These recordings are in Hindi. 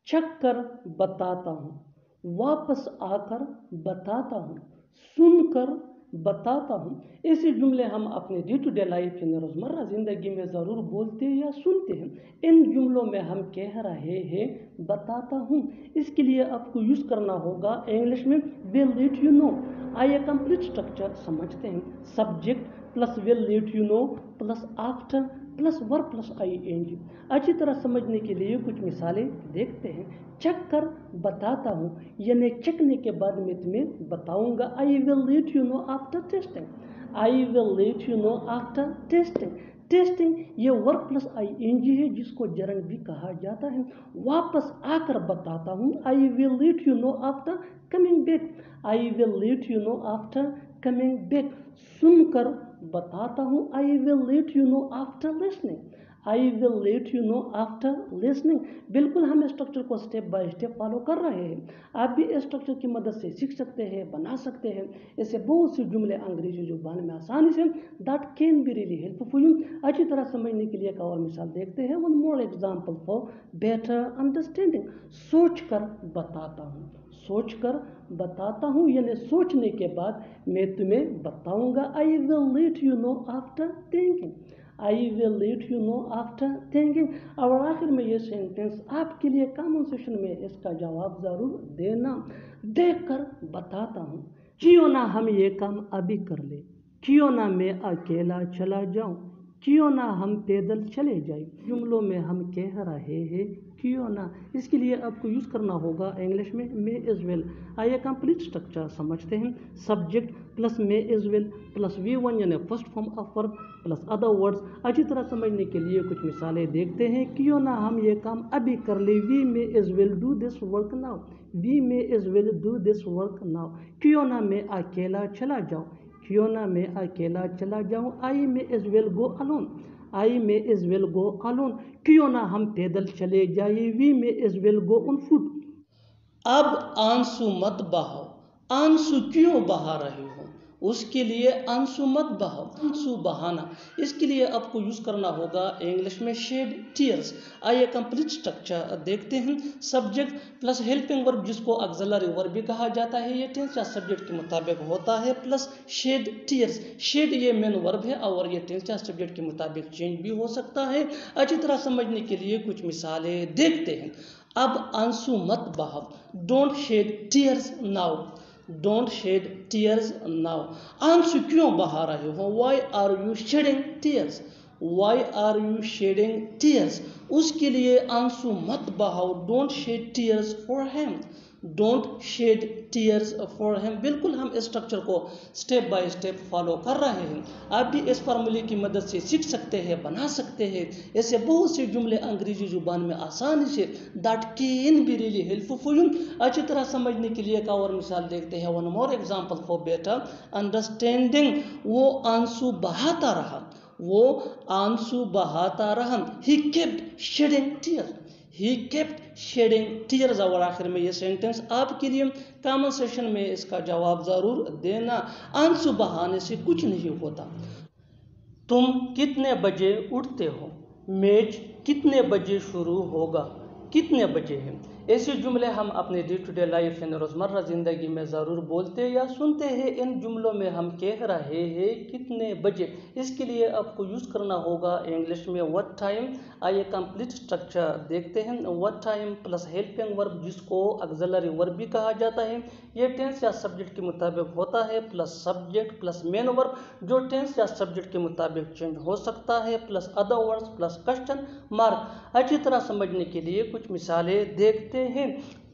चख कर बताता हूँ, वापस आकर बताता हूँ, सुनकर बताता हूँ। ऐसे जुमले हम अपने डे टू डे लाइफ यानी रोज़मर्रा ज़िंदगी में ज़रूर बोलते हैं या सुनते हैं। इन जुमलों में हम कह रहे हैं बताता हूँ। इसके लिए आपको यूज़ करना होगा इंग्लिश में विल लेट यू नो। आइए कंप्लीट स्ट्रक्चर समझते हैं। Subject plus will let you know plus after plus verb plus ing। अच्छी तरह समझने के लिए कुछ मिसालें देखते हैं। चख कर बताता हूँ यानी चखने के बाद मैं तुम्हें बताऊंगा। I will let you know after testing. I will let you know after testing. Testing ये वर्ब प्लस ing है जिसको जरंड भी कहा जाता है। वापस आकर बताता हूँ। I will let you know after coming back. I will let you know after coming back. सुनकर बताता हूँ। I will let you know after listening. I will let you know after listening. बिल्कुल हम स्ट्रक्चर को स्टेप बाय स्टेप फॉलो कर रहे हैं। आप भी इस स्ट्रक्चर की मदद से सीख सकते हैं, बना सकते हैं। ऐसे बहुत से जुमले अंग्रेजी जुबान में आसानी say that can be really helpful for you. अच्छी तरह समझने के लिए एक और मिसाल देखते हैं। One more example for better understanding. सोच कर बताता हूँ। सोच कर बताता हूँ यानी सोचने के बाद मैं तुम्हें बताऊंगा। I will let you know after thinking. I will let you know after thinking. और आखिर में ये सेंटेंस आपके लिए कमेंट सेक्शन में इसका जवाब ज़रूर देना। देख कर बताता हूँ। क्यों ना हम ये काम अभी कर ले। क्यों ना मैं अकेला चला जाऊँ। क्यों ना हम पैदल चले जाए। जुमलों में हम कह रहे हैं क्यों ना। इसके लिए आपको यूज़ करना होगा इंग्लिश में मे इज़ वेल। आइए कंप्लीट स्ट्रक्चर समझते हैं। Subject plus may is well plus V1 यानी first form of verb plus other words. अच्छी तरह समझने के लिए कुछ मिसालें देखते हैं। क्यों ना हम ये काम अभी कर ले। We may is well do this work now. We may is well do this work now. क्यों ना मैं अकेला चला जाऊँ। क्यों ना मैं अकेला चला जाऊँ। I may is well go alone. I may is well go alone. क्यों ना हम पैदल चले जाए। We may is well go on foot. अब आंसू मत बहाओ। आंसू क्यों बहा रहे हो। उसके लिए आंसू मत बहाओ। आंसू बहाना। इसके लिए आपको यूज़ करना होगा इंग्लिश में शेड टीयर्स। आइए कंप्लीट स्ट्रक्चर देखते हैं। सब्जेक्ट प्लस हेल्पिंग वर्ब जिसको ऑक्सिलरी वर्ब भी कहा जाता है, ये टेंस या सब्जेक्ट के मुताबिक होता है, प्लस शेड टीयर्स। शेड ये मेन वर्ब है और ये टेंस या सब्जेक्ट के मुताबिक चेंज भी हो सकता है। अच्छी तरह समझने के लिए कुछ मिसालें देखते हैं। अब आंसू मत बहाओ। Don't shed tears now. Don't shed tears now. आंसू क्यों बहा रहे हो। Why are you shedding tears. Why are you shedding tears. उसके लिए आंसू मत बहाओ। Don't shed tears for him. Don't shed tears for him. बिल्कुल हम इस स्ट्रक्चर को स्टेप बाय स्टेप फॉलो कर रहे हैं। आप भी इस फार्मूले की मदद से सीख सकते हैं, बना सकते हैं। ऐसे बहुत से जुमले अंग्रेजी जुबान में आसानी say that can be really helpful for you. अच्छी तरह समझने के लिए एक और मिसाल देखते हैं। One more example for better understanding. वो आंसू बहाता रहा। वो आंसू बहाता रहा। He kept shedding tears. He kept shedding tears. और आखिर में ये सेंटेंस आपके लिए कमेंट सेक्शन में इसका जवाब ज़रूर देना। आंसू बहाने से कुछ नहीं होता। तुम कितने बजे उठते हो। मैच कितने बजे शुरू होगा। कितने बजे हैं। ऐसे जुमले हम अपने डे टू डे लाइफ यानी रोज़मर्रा ज़िंदगी में ज़रूर बोलते या सुनते हैं। इन जुमलों में हम कह रहे हैं कितने बजे। इसके लिए आपको यूज़ करना होगा इंग्लिश में व्हाट टाइम। आइए कंप्लीट स्ट्रक्चर देखते हैं। What time plus helping verb जिसको ऑक्सिलरी वर्ब भी कहा जाता है, ये टेंस या सब्जेक्ट के मुताबिक होता है, plus subject plus main verb जो टेंस या सब्जेक्ट के मुताबिक चेंज हो सकता है, plus other words plus question mark. अच्छी तरह समझने के लिए कुछ मिसालें देखते हैं।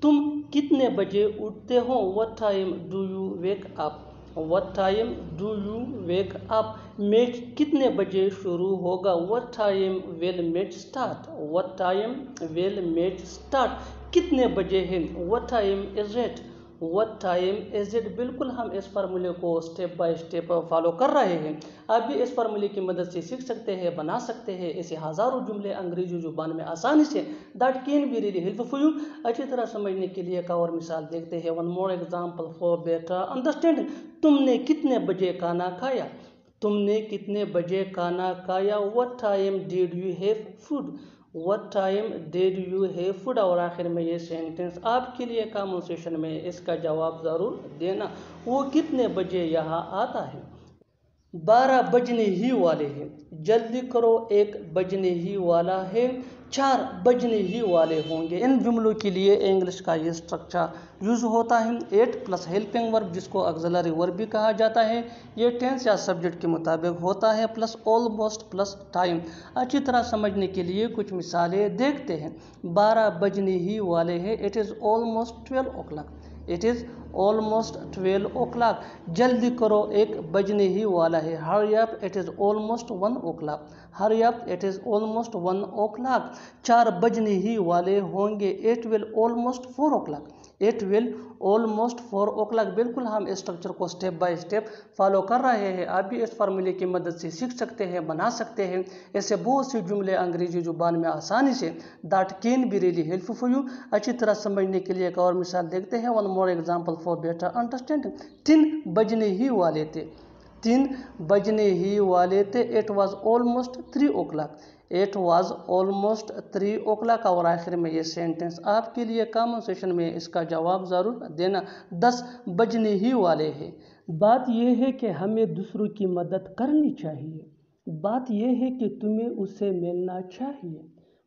तुम कितने बजे उठते हो। What time do you wake up. What time do you wake up. Match कितने बजे शुरू होगा। What time will match start. What time will match start. कितने बजे हैं। What time is it. What time is it. बिल्कुल हम इस फार्मूले को स्टेप बाय स्टेप फॉलो कर रहे हैं। आप भी इस फार्मूले की मदद से सीख सकते हैं, बना सकते हैं। ऐसे हज़ारों जुमले अंग्रेजी जुबान में आसानी say that can be really helpful for you. अच्छी तरह समझने के लिए एक और मिसाल देखते हैं। One more example for better understanding. तुमने कितने बजे खाना खाया। तुमने कितने बजे खाना खाया। What time did you have food. What time did you have food, और आखिर में ये सेंटेंस आपके लिए कॉमन सेशन में इसका जवाब ज़रूर देना। वो कितने बजे यहाँ आता है? 12 बजने ही वाले हैं। जल्दी करो, 1 बजने ही वाला है, 4 बजने ही वाले होंगे। इन जुमलों के लिए इंग्लिश का ये स्ट्रक्चर यूज़ होता है। 8 प्लस हेल्पिंग वर्ब, जिसको ऑक्सिलरी वर्ब भी कहा जाता है। ये टेंस या सब्जेक्ट के मुताबिक होता है, प्लस ऑलमोस्ट प्लस टाइम। अच्छी तरह समझने के लिए कुछ मिसालें देखते हैं। 12 बजने ही वाले हैं। It is almost 12 o'clock. It is almost 12 o'clock. जल्दी करो, 1 बजने ही वाला है। Hurry up, it is almost 1 o'clock. Hurry up, it is almost 1 o'clock. 4 बजने ही वाले होंगे। It will almost 4 o'clock. It will almost 4 o'clock. बिल्कुल हम इस स्ट्रक्चर को स्टेप बाय स्टेप फॉलो कर रहे हैं। आप भी इस फार्मूले की मदद से सीख सकते हैं, बना सकते हैं। ऐसे बहुत से जुमले अंग्रेजी जुबान में आसानी say that can be really helpful for you. अच्छी तरह समझने के लिए एक और मिसाल देखते हैं। One more example for better understanding. 3 बजने ही वाले थे। 3 बजने ही वाले थे। It was almost 3 o'clock. It was almost 3 o'clock. और आखिर में ये सेंटेंस आपके लिए कॉमन सेशन में इसका जवाब ज़रूर देना। 10 बजने ही वाले हैं। बात यह है कि हमें दूसरों की मदद करनी चाहिए। बात यह है कि तुम्हें उससे मिलना चाहिए।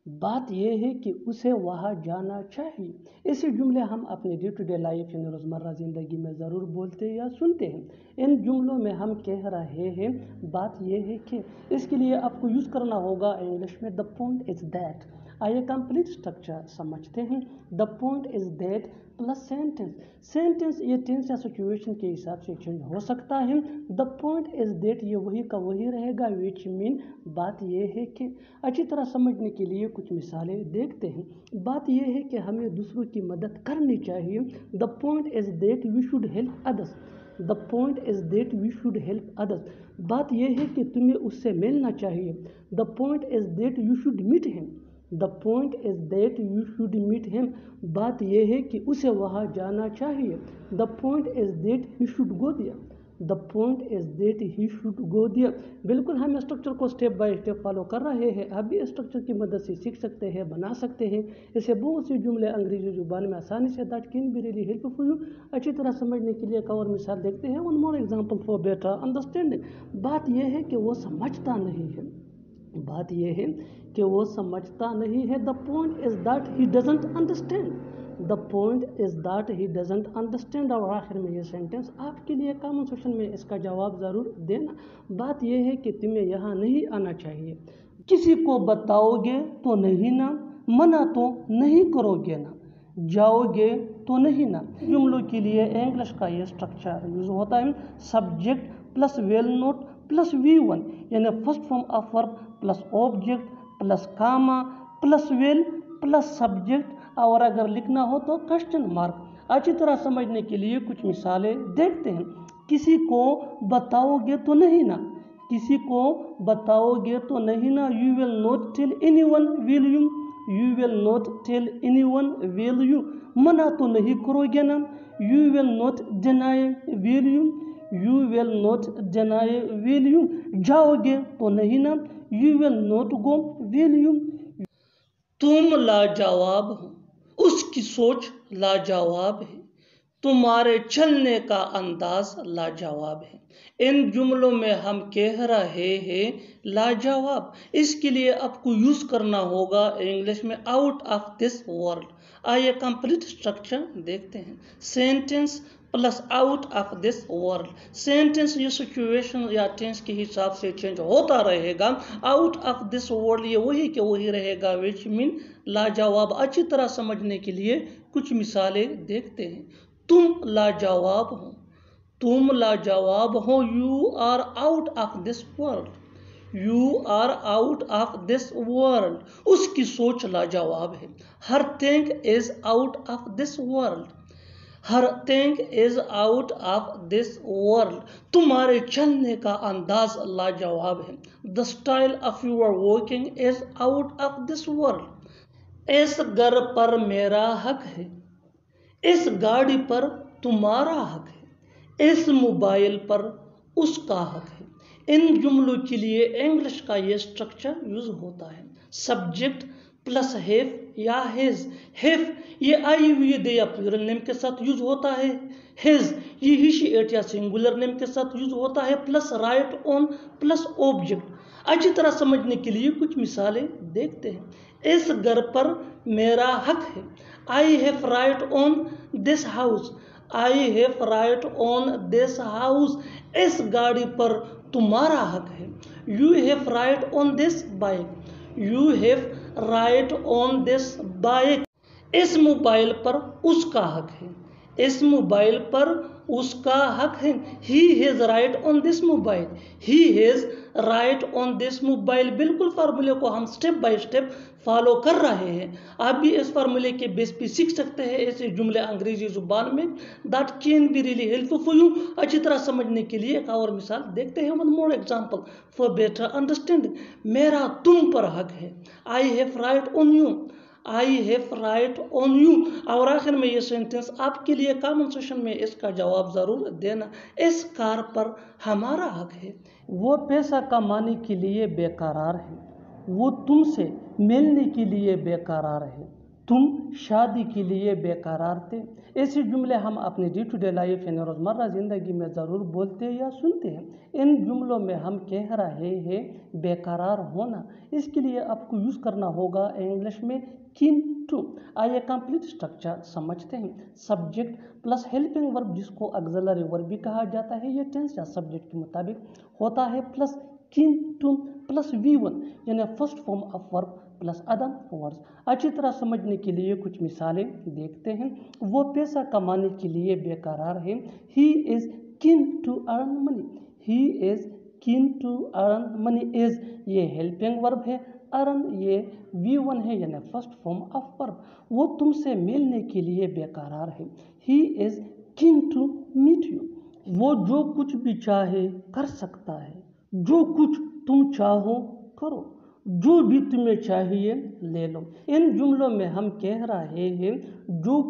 बात यह है कि उसे वहाँ जाना चाहिए। ऐसे जुमले हम अपने डे टू डे लाइफ यानी रोज़मर्रा ज़िंदगी में ज़रूर बोलते या सुनते हैं। इन जुमलों में हम कह रहे हैं, बात यह है कि इसके लिए आपको यूज़ करना होगा इंग्लिश में द पॉइंट इज़ दैट। आइए कंप्लीट स्ट्रक्चर समझते हैं। The point is that plus sentence. Sentence ये टेंस या सिचुएशन के हिसाब से चेंज हो सकता है। द पॉइंट इज़ दैट ये वही का वही रहेगा, विच मीन बात यह है कि। अच्छी तरह समझने के लिए कुछ मिसालें देखते हैं। बात यह है कि हमें दूसरों की मदद करनी चाहिए। The point is that we should help others. The point is that we should help others. बात यह है कि तुम्हें उससे मिलना चाहिए। The point is that you should meet him. The point is that you should meet him. बात यह है कि उसे वहाँ जाना चाहिए। The point is that he should go there. The point is that he should go there. बिल्कुल हम स्ट्रक्चर को स्टेप बाय स्टेप फॉलो कर रहे हैं। आप भी स्ट्रक्चर की मदद से सीख सकते हैं, बना सकते हैं। ऐसे बहुत से जुमले अंग्रेजी जुबान में आसानी say that can be really helpful for you. अच्छी तरह समझने के लिए एक और मिसाल देखते हैं। One more example for better understanding. बात यह है कि वो समझता नहीं है। बात यह है कि वो समझता नहीं है। The point is that he doesn't understand. The point is that he doesn't understand. और आखिर में ये सेंटेंस आपके लिए कॉमन सेक्शन में इसका जवाब ज़रूर देना। बात यह है कि तुम्हें यहाँ नहीं आना चाहिए। किसी को बताओगे तो नहीं ना, मना तो नहीं करोगे ना, जाओगे तो नहीं ना। जुमलों के लिए इंग्लिश का ये स्ट्रक्चर यूज होता है। Subject plus well not plus V1 यानी first form of verb plus object plus comma plus well plus subject, और अगर लिखना हो तो क्वेश्चन मार्क। अच्छी तरह समझने के लिए कुछ मिसालें देखते हैं। किसी को बताओगे तो नहीं ना। किसी को बताओगे तो नहीं ना। You will not tell anyone will you. You will not tell anyone will you. मना तो नहीं करोगे ना। You will not deny will you. You will not deny will you. जाओगे तो नहीं ना। You will not go will you. तुम लाजवाब हो। उसकी सोच लाजवाब है। तुम्हारे चलने का अंदाज लाजवाब है। इन जुमलों में हम कह रहे हैं लाजवाब। इसके लिए आपको यूज़ करना होगा इंग्लिश में आउट ऑफ दिस वर्ल्ड। आइए कंप्लीट स्ट्रक्चर देखते हैं। Sentence plus out of this world. Sentence ये सिचुएशन या टेंस के हिसाब से चेंज होता रहेगा। आउट ऑफ दिस वर्ल्ड ये वही के वही रहेगा, विच मीन लाजवाब। अच्छी तरह समझने के लिए कुछ मिसालें देखते हैं। तुम लाजवाब हो। तुम लाजवाब हो। You are out of this world. You are out of this world. उसकी सोच लाजवाब है। Her thing is out of this world. Her thing is out of this world. तुम्हारे चलने का अंदाज लाजवाब है। The style of your walking is out of this world. इस घर पर मेरा हक है। इस गाड़ी पर तुम्हारा हक है। इस मोबाइल पर उसका हक है। इन जुमलों के लिए इंग्लिश का ये स्ट्रक्चर यूज होता है। सब्जेक्ट प्लस हैव या हैज। हैव ये आई हुई दे या प्लूरल नेम के साथ यूज होता है। हैज ये ही शी इट या सिंगुलर नेम के साथ यूज होता है। Plus right on plus object. अच्छी तरह समझने के लिए कुछ मिसालें देखते हैं। इस घर पर मेरा हक है। I have right on this house. I have right on this house. इस गाड़ी पर तुम्हारा हक है। You have right on this bike. You have right on this bike. इस मोबाइल पर उसका हक है। इस मोबाइल पर उसका हक है। He has right on this mobile. He has right on this mobile. बिल्कुल फार्मूले को हम स्टेप बाय स्टेप फॉलो कर रहे हैं। आप भी इस फार्मूले के बेस पे सीख सकते हैं ऐसे जुमले अंग्रेजी जुबान में। That can be really helpful for you. अच्छी तरह समझने के लिए एक और मिसाल देखते हैं। One more example for better understanding. मेरा तुम पर हक है। I have right on you. I have right on you. और आखिर में ये सेंटेंस आपके लिए कमेंट सेक्शन में इसका जवाब ज़रूर देना। इस कार पर हमारा हक है। वो पैसा कमाने के लिए बेकरार है। वो तुमसे मिलने के लिए बेकरार है। तुम शादी के लिए बेकरार थे। ऐसे जुमले हम अपने डे टू डे लाइफ यानी रोज़मर्रा ज़िंदगी में ज़रूर बोलते या सुनते हैं। इन जुमलों में हम कह रहे हैं बेकरार होना। इसके लिए आपको यूज़ करना होगा इंग्लिश में कीन टू। आइए कंप्लीट स्ट्रक्चर समझते हैं। सब्जेक्ट प्लस हेल्पिंग वर्ब जिसको ऑक्सिलरी वर्ब भी कहा जाता है, ये टेंस या सब्जेक्ट के मुताबिक होता है। Plus keen two plus V1 यानी first form of verb plus other words. अच्छी तरह समझने के लिए कुछ मिसालें देखते हैं। वो पैसा कमाने के लिए बेकरार है। He is keen to earn money. He is keen to earn money. Is ये हेल्पिंग वर्ब है। अर्न ये V1 है यानी फर्स्ट फॉर्म ऑफ वर्ब। वो तुमसे मिलने के लिए बेकरार है। He is keen to meet you. वो जो कुछ भी चाहे कर सकता है। जो कुछ तुम चाहो करो। जो भी तुम्हें चाहिए ले लो। इन जुमलों में हम कह रहे हैं जो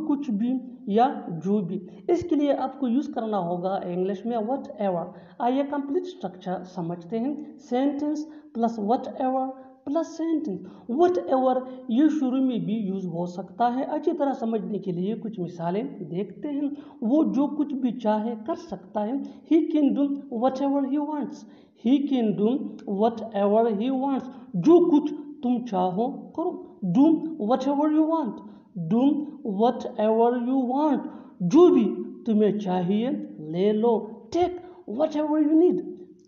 कुछ भी या जो भी। इसके लिए आपको यूज़ करना होगा इंग्लिश में वट एवर। आइए कंप्लीट स्ट्रक्चर समझते हैं। Sentence plus what ever plus sentence. What ever ये शुरू में भी यूज़ हो सकता है। अच्छी तरह समझने के लिए कुछ मिसालें देखते हैं। वो जो कुछ भी चाहे कर सकता है। He can do whatever he wants. He can do whatever he wants. जो कुछ तुम चाहो करो। Do whatever you want. Do whatever you want. जो भी तुम्हें चाहिए ले लो। Take whatever you need.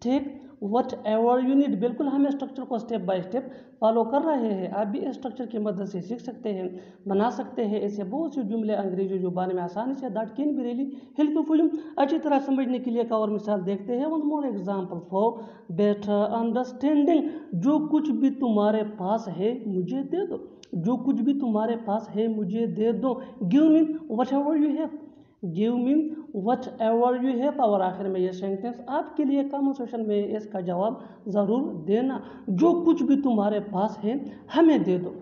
Take whatever you need. बिल्कुल हम स्ट्रक्चर को स्टेप बाय स्टेप फॉलो कर रहे हैं। आप भी स्ट्रक्चर की मदद से सीख सकते हैं, बना सकते हैं ऐसे बहुत से जुमले अंग्रेजी जुबान में आसानी से। That can be really helpful you. अच्छी तरह समझने के लिए एक और मिसाल देखते हैं। One more example for better understanding. जो कुछ भी तुम्हारे पास है मुझे दे दो। जो कुछ भी तुम्हारे पास है मुझे दे दो। Give me what ever you have. Give me what ever you have. और आखिर में ये सेंटेंस आपके लिए कमेंट सेक्शन में इसका जवाब ज़रूर देना। जो कुछ भी तुम्हारे पास है हमें दे दो।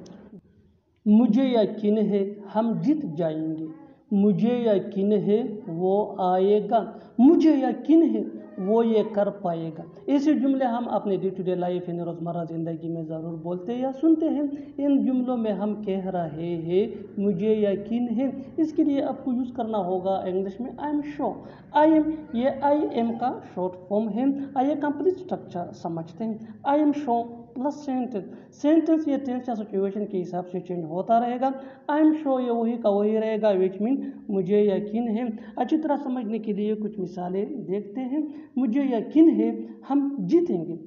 मुझे यकीन है हम जीत जाएंगे। मुझे यकीन है वो आएगा। मुझे यकीन है वो ये कर पाएगा। ऐसे जुमले हम अपने डे टू डे लाइफ यानी रोज़मर्रा ज़िंदगी में ज़रूर बोलते या सुनते हैं। इन जुमलों में हम कह रहे हैं मुझे यकीन है। इसके लिए आपको यूज़ करना होगा इंग्लिश में आई एम श्योर। आई एम ये आई एम का शॉर्ट फॉर्म है। आइए कंप्लीट स्ट्रक्चर समझते हैं। आई am sure plus sentence. Sentence ये टेंस या सिचुएशन के हिसाब से चेंज होता रहेगा। आई एम श्योर ये वही का वही रहेगा, विच मीन मुझे यकीन है। अच्छी तरह समझने के लिए कुछ मिसालें देखते हैं। मुझे यकीन है हम जीतेंगे।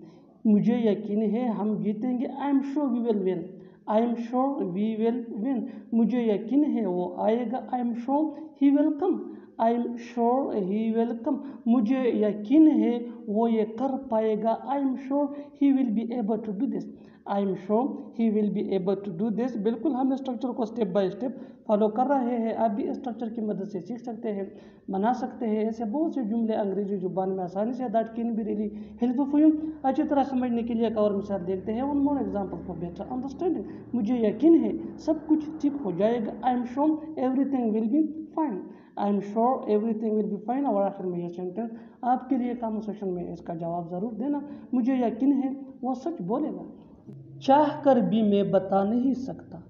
मुझे यकीन है हम जीतेंगे। I am sure we will win. I am sure we will win. मुझे यकीन है वो आएगा। I am sure he will come. I am sure he will come. मुझे यकीन है वो ये कर पाएगा। I am sure he will be able to do this. I am sure he will be able to do this. बिल्कुल हम स्ट्रक्चर को स्टेप बाय स्टेप फॉलो कर रहे हैं। आप भी स्ट्रक्चर की मदद से सीख सकते हैं, बना सकते हैं ऐसे बहुत से जुमले अंग्रेजी जुबान में आसानी से। That can be really helpful you. अच्छी तरह समझने के लिए एक और मिसाल देखते हैं। One more example for better understanding. मुझे यकीन है सब कुछ ठीक हो जाएगा। आई am sure everything will be fine. I am sure everything will be fine. और आखिर में यह सेंटेंस आपके लिए कमेंट सेक्शन में इसका जवाब ज़रूर देना। मुझे यकीन है वो सच बोलेगा। चाह कर भी मैं बता नहीं सकता,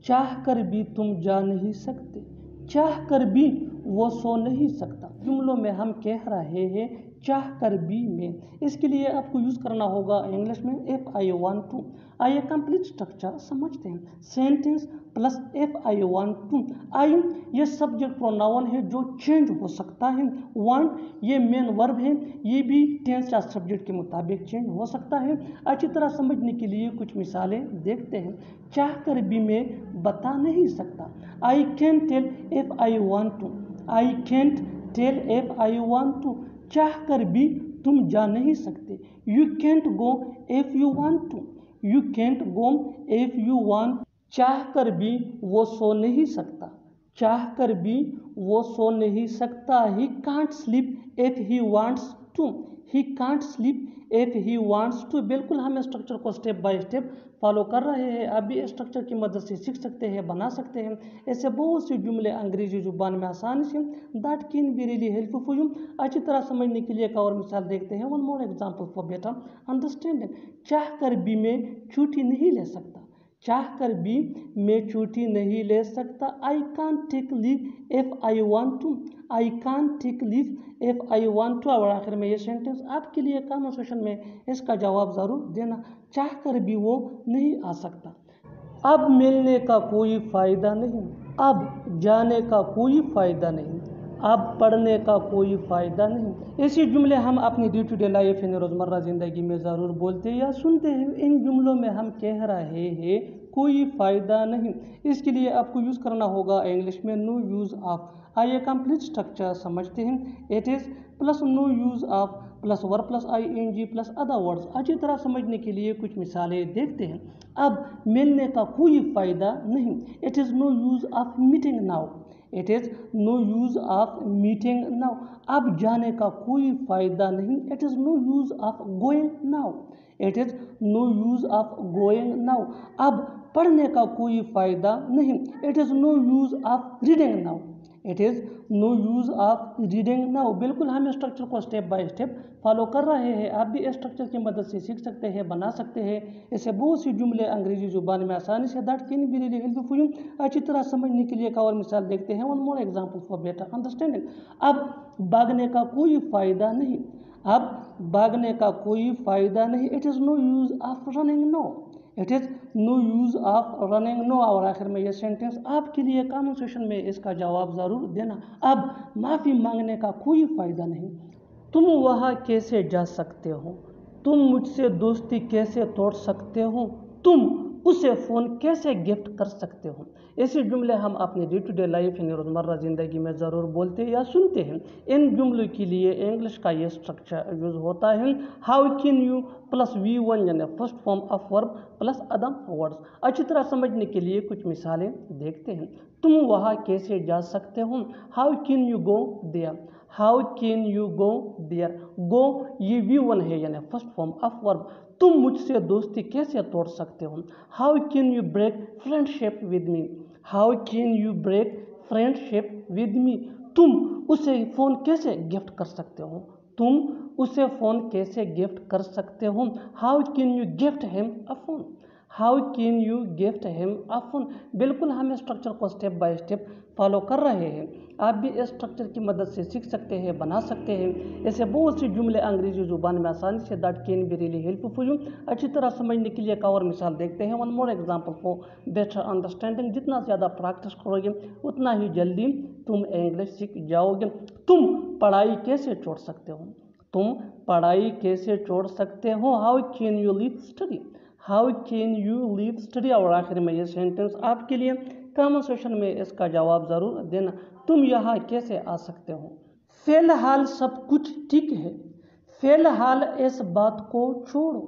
चाह कर भी तुम जा नहीं सकते, चाह कर भी वो सो नहीं सकता। जुमलों में हम कह रहे हैं चाह कर भी मैं, इसके लिए आपको यूज़ करना होगा इंग्लिश में इफ़ आई वांट टू। आइए कंप्लीट स्ट्रक्चर समझते हैं। Sentence plus if I want to. I ये सब्जेक्ट प्रोनाउन है जो चेंज हो सकता है। वांट ये मेन वर्ब है, ये भी टेंस या सब्जेक्ट के मुताबिक चेंज हो सकता है। अच्छी तरह समझने के लिए कुछ मिसालें देखते हैं। चाह कर भी मैं बता नहीं सकता, I can tell if I want to, I can't tell if I want to. चाह कर भी तुम जा नहीं सकते, you can't go if you want to, you can't go if you want. चाह कर भी वो सो नहीं सकता, चाह कर भी वो सो नहीं सकता। He can't sleep if he wants to, he can't sleep if he wants to. बिल्कुल हम स्ट्रक्चर को स्टेप बाय स्टेप फॉलो कर रहे हैं। आप भी स्ट्रक्चर की मदद से सीख सकते हैं, बना सकते हैं। ऐसे बहुत से जुमले अंग्रेजी जुबान में आसानी say that can be really helpful for you. अच्छी तरह समझने के लिए एक और मिसाल देखते हैं। One more example for better understanding. चाह कर भी मैं छुट्टी नहीं ले सकता, चाह कर भी मैं छुट्टी नहीं ले सकता। I can't take leave if I want to, I can't take leave if I want to. और आखिर में ये सेंटेंस आपके लिए कन्वर्सेशन में इसका जवाब ज़रूर देना। चाह कर भी वो नहीं आ सकता, अब मिलने का कोई फ़ायदा नहीं, अब जाने का कोई फ़ायदा नहीं, अब पढ़ने का कोई फ़ायदा नहीं। ऐसे जुमले हम अपनी डे टू डे लाइफ यानी रोज़मर्रा ज़िंदगी में ज़रूर बोलते या सुनते हैं। इन जुमलों में हम कह रहे हैं कोई फ़ायदा नहीं, इसके लिए आपको यूज़ करना होगा इंग्लिश में नो यूज़ ऑफ। आइए कंप्लीट स्ट्रक्चर समझते हैं। It is plus no use of plus verb plus ing plus other words. अच्छी तरह समझने के लिए कुछ मिसालें देखते हैं। अब मिलने का कोई फ़ायदा नहीं, it is no use of meeting now, it is no use of meeting now. अब जाने का कोई फ़ायदा नहीं, it is no use of going now, it is no use of going now. अब पढ़ने का कोई फ़ायदा नहीं, it is no use of reading now, it is no use of reading now. बिल्कुल हम स्ट्रक्चर को स्टेप बाय स्टेप फॉलो कर रहे हैं। आप भी स्ट्रक्चर की मदद से सीख सकते हैं, बना सकते हैं। ऐसे बहुत सी जुमले अंग्रेजी जुबान में आसानी say that can be really helpful for you. अच्छी तरह समझने के लिए एक और मिसाल देखते हैं। One more example for better understanding. अब भागने का कोई फ़ायदा नहीं, अब भागने का कोई फ़ायदा नहीं, it is no use of running no, it is no use of running no. और आखिर में ये सेंटेंस आपके लिए कन्वर्सेशन में इसका जवाब ज़रूर देना। अब माफ़ी मांगने का कोई फ़ायदा नहीं, तुम वहाँ कैसे जा सकते हो, तुम मुझसे दोस्ती कैसे तोड़ सकते हो, तुम उसे फ़ोन कैसे गिफ्ट कर सकते हो। ऐसे जुमले हम अपने डे टू डे लाइफ यानी रोज़मर्रा ज़िंदगी में ज़रूर बोलते या सुनते हैं। इन जुमलों के लिए इंग्लिश का ये स्ट्रक्चर यूज़ होता है how can you plus V1 यानी first form of verb plus other words. अच्छी तरह समझने के लिए कुछ मिसालें देखते हैं। तुम वहाँ कैसे जा सकते हो, how can you go there, how can you go there. Go ये V1 है यानी फर्स्ट फॉर्म ऑफ वर्ब। तुम मुझसे दोस्ती कैसे तोड़ सकते हो, how can you break friendship with me, how can you break friendship with me. तुम उसे फ़ोन कैसे गिफ्ट कर सकते हो, तुम उसे फ़ोन कैसे गिफ्ट कर सकते हो, how can you gift him a phone, how can you gift him a phone. बिल्कुल हम स्ट्रक्चर को स्टेप बाय स्टेप फॉलो कर रहे हैं। आप भी इस स्ट्रक्चर की मदद से सीख सकते हैं, बना सकते हैं। ऐसे बहुत सी जुमले अंग्रेजी जुबान में आसानी say that can be really helpful for you. अच्छी तरह समझने के लिए एक और मिसाल देखते हैं। One more example for better understanding. जितना ज़्यादा प्रैक्टिस करोगे उतना ही जल्दी तुम इंग्लिश सीख जाओगे। तुम पढ़ाई कैसे छोड़ सकते हो, तुम पढ़ाई कैसे छोड़ सकते हो, how can you leave study, how can you leave study. और आखिर में ये सेंटेंस आपके लिए कन्वर्सेशन में इसका जवाब ज़रूर देना। तुम यहाँ कैसे आ सकते हो, फ़िलहाल सब कुछ ठीक है, फ़िलहाल इस बात को छोड़ो,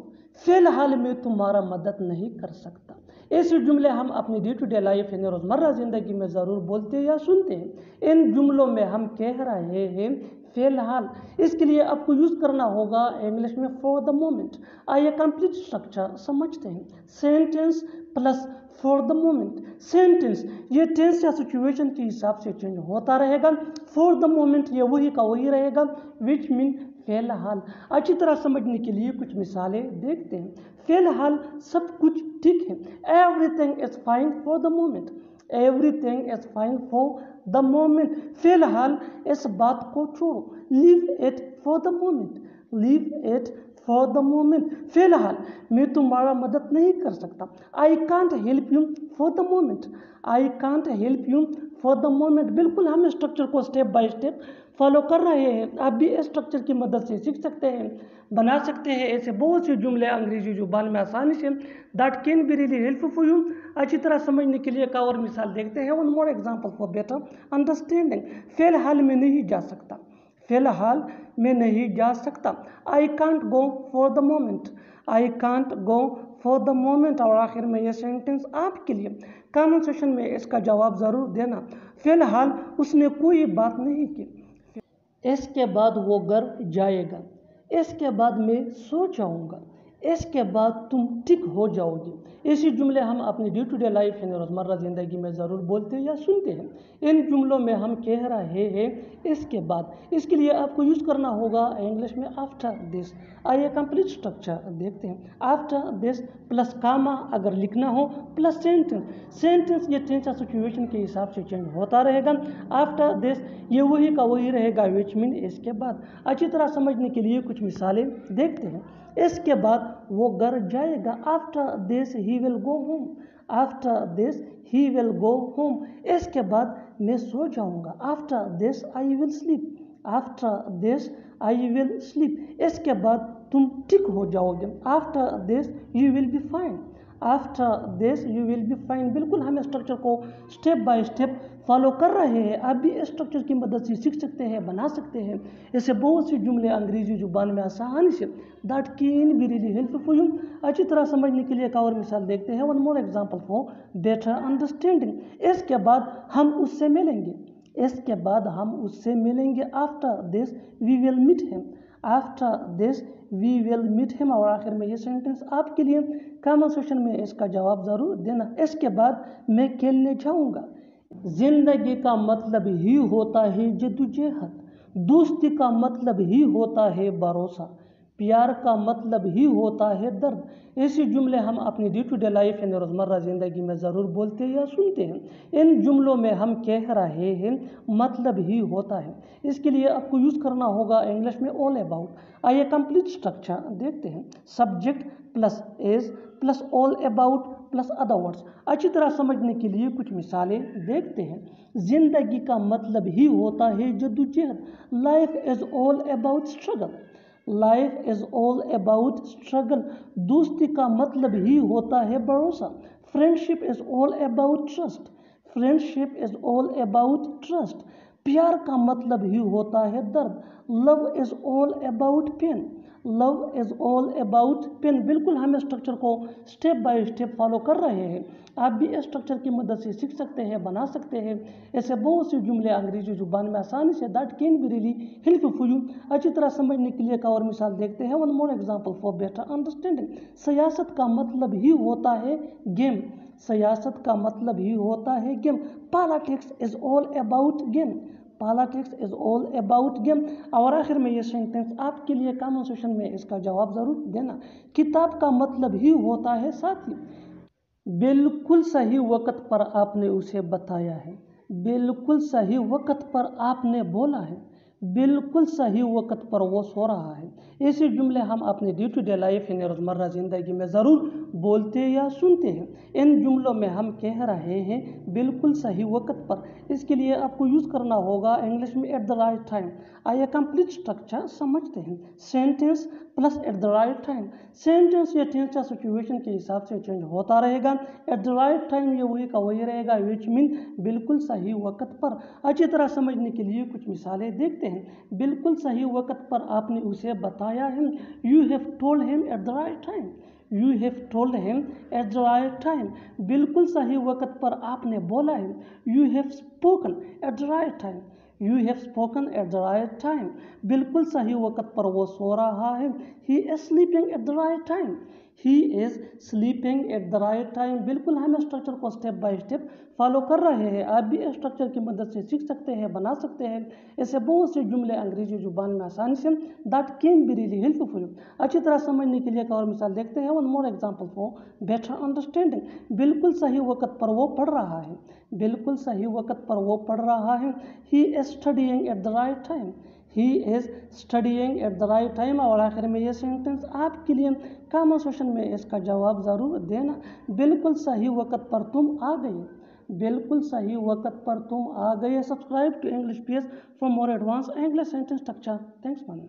फ़िलहाल मैं तुम्हारा मदद नहीं कर सकता। ऐसे जुमले हम अपनी डे टू डे लाइफ यानी रोज़मर्रा ज़िंदगी में ज़रूर बोलते या सुनते हैं। इन जुमलों में हम कह रहे हैं फ़िलहाल, इसके लिए आपको यूज़ करना होगा इंग्लिश में फॉर द मोमेंट। आइए कंप्लीट स्ट्रक्चर समझते हैं। Sentence plus for the moment. Sentence ये टेंस या सिचुएशन के हिसाब से चेंज होता रहेगा। फॉर द मोमेंट ये वही का वही रहेगा, विच मीन फ़ेल हाल। अच्छी तरह समझने के लिए कुछ मिसालें देखते हैं। फ़ेल हाल सब कुछ ठीक है। Everything is fine for the moment. Everything is fine for the moment. Fail हाल इस बात को छोड़ो। Leave it for the moment. Leave it for the moment. फ़िलहाल मैं तुम्हारा मदद नहीं कर सकता। I can't help you for the moment. I can't help you for the moment. बिल्कुल हम स्ट्रक्चर को स्टेप बाय स्टेप फॉलो कर रहे हैं। आप भी इस स्ट्रक्चर की मदद से सीख सकते हैं, बना सकते हैं ऐसे बहुत से जुमले अंग्रेजी जुबान में आसानी से। That can be really helpful for you. अच्छी तरह समझने के लिए एक और मिसाल देखते हैं। One more example for better understanding. फ़िलहाल मैं नहीं जा सकता। फ़िलहाल मैं नहीं जा सकता। I can't go for the moment. I can't go for the moment. और आखिर में ये सेंटेंस आपके लिए। कमेंट सेक्शन में इसका जवाब ज़रूर देना। फ़िलहाल उसने कोई बात नहीं की। इसके बाद वो घर जाएगा। इसके बाद मैं सो जाऊंगा। इसके बाद तुम ठीक हो जाओगे। ऐसे जुमले हम अपनी डे टू डे लाइफ यानी रोज़मर्रा ज़िंदगी में ज़रूर बोलते हैं या सुनते हैं। इन जुमलों में हम कह रहे हैं इसके बाद। इसके लिए आपको यूज़ करना होगा इंग्लिश में आफ्टर दिस। आइए कंप्लीट स्ट्रक्चर देखते हैं। आफ्टर दिस प्लस कामा अगर लिखना हो प्लस सेंटेंस। सेंटेंस ये टेंस या सिचुएशन के हिसाब से चेंज होता रहेगा। आफ्टर दिस ये वही का वही रहेगा विच मीन इसके बाद। अच्छी तरह समझने के लिए कुछ मिसालें देखते हैं। इसके बाद वो घर जाएगा। After this he will go home. After this he will go home. इसके बाद मैं सो जाऊंगा। After this I will sleep. After this I will sleep. इसके बाद तुम ठीक हो जाओगे। After this you will be fine. After this you will be fine. बिल्कुल हम स्ट्रक्चर को स्टेप बाय स्टेप फॉलो कर रहे हैं। आप भी इस स्ट्रक्चर की मदद से सीख सकते हैं, बना सकते हैं ऐसे बहुत से जुमले अंग्रेजी जुबान में आसानी से। That can be really helpful for you. अच्छी तरह समझने के लिए एक और मिसाल देखते हैं। One more example for better understanding. इसके बाद हम उससे मिलेंगे। इसके बाद हम उससे मिलेंगे। After this we will meet him. After this we will meet him. और आखिर में ये सेंटेंस आपके लिए। कमेंट सेक्शन में इसका जवाब ज़रूर देना। इसके बाद मैं खेलने जाऊंगा। जिंदगी का मतलब ही होता है जद्दोजहद। दोस्ती का मतलब ही होता है भरोसा। प्यार का मतलब ही होता है दर्द। ऐसे जुमले हम अपनी डे टू डे लाइफ यानी रोज़मर्रा ज़िंदगी में ज़रूर बोलते हैं या सुनते हैं। इन जुमलों में हम कह रहे हैं मतलब ही होता है। इसके लिए आपको यूज़ करना होगा इंग्लिश में ऑल अबाउट। आइए कंप्लीट स्ट्रक्चर देखते हैं। Subject plus is plus all about plus other words. अच्छी तरह समझने के लिए कुछ मिसालें देखते हैं। जिंदगी का मतलब ही होता है जद्दोजहद। Life is all about struggle. Life is all about struggle. दोस्ती का मतलब ही होता है भरोसा। Friendship is all about trust. Friendship is all about trust. प्यार का मतलब ही होता है दर्द। Love is all about pain. Love is all about pain. बिल्कुल हम स्ट्रक्चर को स्टेप बाय स्टेप फॉलो कर रहे हैं। आप भी इस स्ट्रक्चर की मदद से सीख सकते हैं, बना सकते हैं ऐसे बहुत से जुमले अंग्रेजी जुबान में आसानी से। That can be really helpful for you. अच्छी तरह समझने के लिए एक और मिसाल देखते हैं। One more example for better understanding. सियासत का मतलब ही होता है गेम। सियासत का मतलब ही होता है game. Politics is all about game. Politics is all about game. और आखिर में ये सेंटेंस आपके लिए कमेंट सेक्शन में इसका जवाब ज़रूर देना। किताब का मतलब ही होता है साथी। बिल्कुल सही वक्त पर आपने उसे बताया है। बिल्कुल सही वक्त पर आपने बोला है। बिल्कुल सही वक्त पर वो सो रहा है। ऐसे जुमले हम अपने डे टू डे लाइफ यानी रोज़मर्रा ज़िंदगी में ज़रूर बोलते या सुनते हैं। इन जुमलों में हम कह रहे हैं बिल्कुल सही वक्त पर। इसके लिए आपको यूज़ करना होगा इंग्लिश में एट द राइट टाइम। आइए कंप्लीट स्ट्रक्चर समझते हैं। Sentence plus at the right time. Sentence या टेंस या सिचुएशन के हिसाब से चेंज होता रहेगा। एट द राइट टाइम ये वही का वही रहेगा विच मीन बिल्कुल सही वक्त पर। अच्छी तरह समझने के लिए कुछ मिसालें देखते हैं। बिल्कुल सही वक्त पर आपने उसे बताया है। You have told him at the right time. You have told him at the right time. बिल्कुल सही वक्त पर आपने बोला है। You have spoken at the right time. You have spoken at the right time. बिल्कुल सही वक्त पर वो सो रहा है। He is sleeping at the right time. He is sleeping at the right time. बिल्कुल हम स्ट्रक्चर को स्टेप बाय स्टेप फॉलो कर रहे हैं। आप भी स्ट्रक्चर की मदद से सीख सकते हैं, बना सकते हैं। ऐसे बहुत से जुमले अंग्रेजी जुबान में आसानी say that can be really helpful. अच्छी तरह समझने के लिए एक और मिसाल देखते हैं। One more example for better understanding. बिल्कुल सही वक्त पर वो पढ़ रहा है। बिल्कुल सही वक्त पर वो पढ़ रहा है। He is studying at the right time. He is studying at the right time. और आखिर में ये सेंटेंस आपके लिए कमेंट सेक्शन में इसका जवाब ज़रूर देना। बिल्कुल सही वक्त पर तुम आ गए। बिल्कुल सही वक्त पर तुम आ गए। Subscribe to English page for more advance English sentence structure. Thanks man.